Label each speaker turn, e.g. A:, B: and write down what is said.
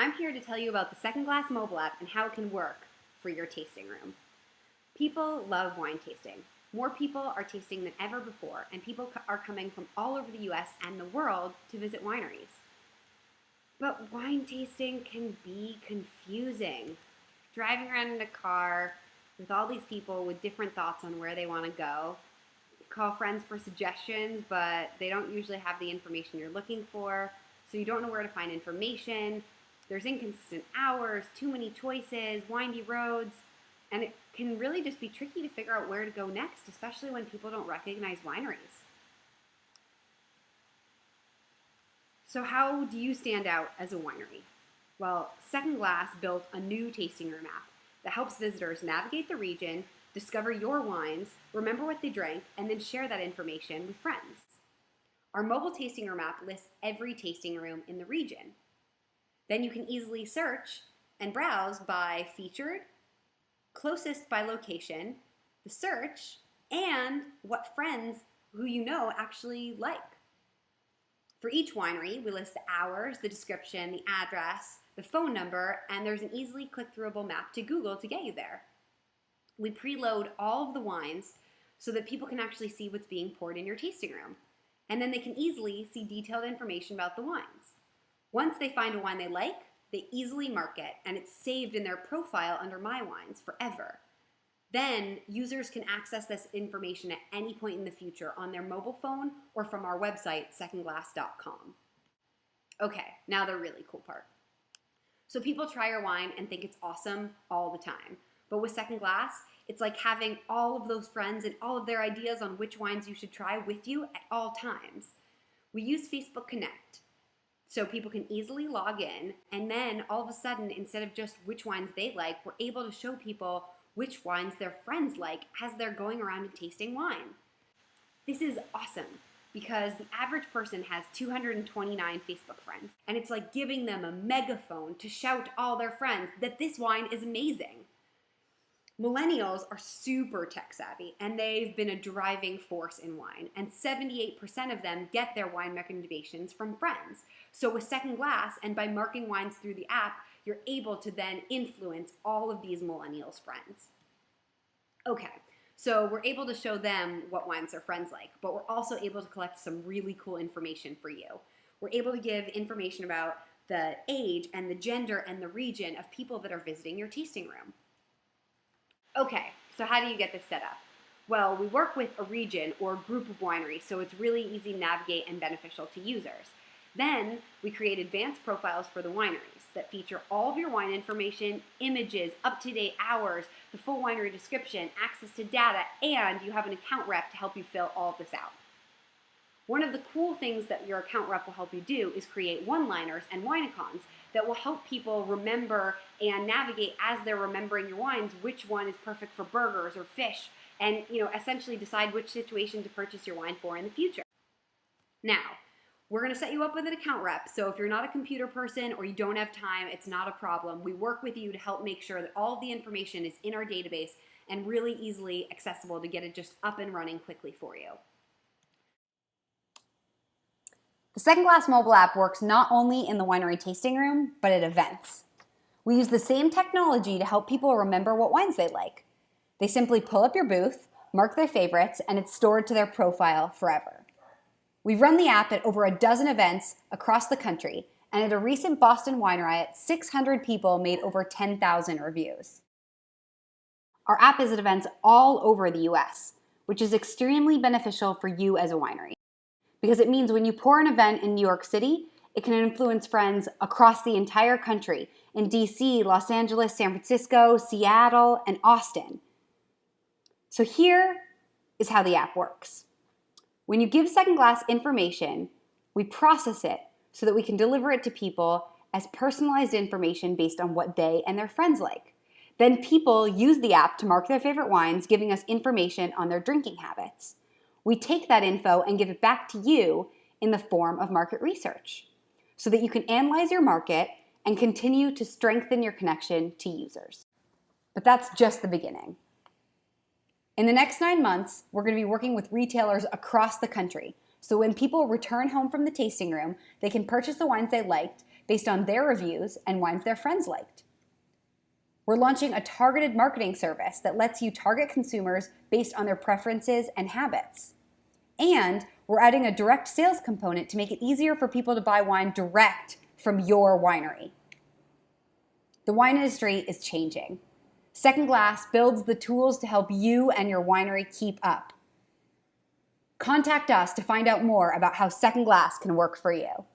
A: I'm here to tell you about the Second Glass mobile app and how it can work for your tasting room. People love wine tasting. More people are tasting than ever before, and people are coming from all over the US and the world to visit wineries. But wine tasting can be confusing. Driving around in a car with all these people with different thoughts on where they want to go. Call friends for suggestions, but they don't usually have the information you're looking for, so you don't know where to find information. There's inconsistent hours, too many choices, windy roads, and it can really just be tricky to figure out where to go next, especially when people don't recognize wineries. So how do you stand out as a winery? Well, Second Glass built a new tasting room app that helps visitors navigate the region, discover your wines, remember what they drank, and then share that information with friends. Our mobile tasting room app lists every tasting room in the region. Then you can easily search and browse by featured, closest by location, the search, and what friends who you know actually like. For each winery, we list the hours, the description, the address, the phone number, and there's an easily click-throughable map to Google to get you there. We preload all of the wines so that people can actually see what's being poured in your tasting room. And then they can easily see detailed information about the wines. Once they find a wine they like, they easily mark it, and it's saved in their profile under My Wines forever. Then users can access this information at any point in the future on their mobile phone or from our website, secondglass.com. Okay, now the really cool part. So people try your wine and think it's awesome all the time. But with Second Glass, it's like having all of those friends and all of their ideas on which wines you should try with you at all times. We use Facebook Connect, so people can easily log in, and then all of a sudden, instead of just which wines they like, we're able to show people which wines their friends like as they're going around and tasting wine. This is awesome because the average person has 229 Facebook friends, and it's like giving them a megaphone to shout to all their friends that this wine is amazing. Millennials are super tech savvy, and they've been a driving force in wine, and 78% of them get their wine recommendations from friends. So with Second Glass, and by marking wines through the app, you're able to then influence all of these millennials' friends. Okay, so we're able to show them what wines their friends like, but we're also able to collect some really cool information for you. We're able to give information about the age and the gender and the region of people that are visiting your tasting room. Okay, so how do you get this set up? Well, we work with a region or group of wineries, so it's really easy to navigate and beneficial to users. Then we create advanced profiles for the wineries that feature all of your wine information, images, up-to-date hours, the full winery description, access to data, and you have an account rep to help you fill all of this out. One of the cool things that your account rep will help you do is create one-liners and wine icons that will help people remember and navigate as they're remembering your wines, which one is perfect for burgers or fish, and essentially decide which situation to purchase your wine for in the future. Now, we're going to set you up with an account rep, so if you're not a computer person or you don't have time, it's not a problem. We work with you to help make sure that all of the information is in our database and really easily accessible to get it just up and running quickly for you. The Second Glass mobile app works not only in the winery tasting room, but at events. We use the same technology to help people remember what wines they like. They simply pull up your booth, mark their favorites, and it's stored to their profile forever. We've run the app at over a dozen events across the country, and at a recent Boston wine riot, 600 people made over 10,000 reviews. Our app is at events all over the US, which is extremely beneficial for you as a winery, because it means when you pour an event in New York City, it can influence friends across the entire country in DC, Los Angeles, San Francisco, Seattle, and Austin. So here is how the app works. When you give Second Glass information, we process it so that we can deliver it to people as personalized information based on what they and their friends like. Then people use the app to mark their favorite wines, giving us information on their drinking habits. We take that info and give it back to you in the form of market research so that you can analyze your market and continue to strengthen your connection to users. But that's just the beginning. In the next 9 months, we're going to be working with retailers across the country. So when people return home from the tasting room, they can purchase the wines they liked, based on their reviews and wines their friends liked. We're launching a targeted marketing service that lets you target consumers based on their preferences and habits. And we're adding a direct sales component to make it easier for people to buy wine direct from your winery. The wine industry is changing. Second Glass builds the tools to help you and your winery keep up. Contact us to find out more about how Second Glass can work for you.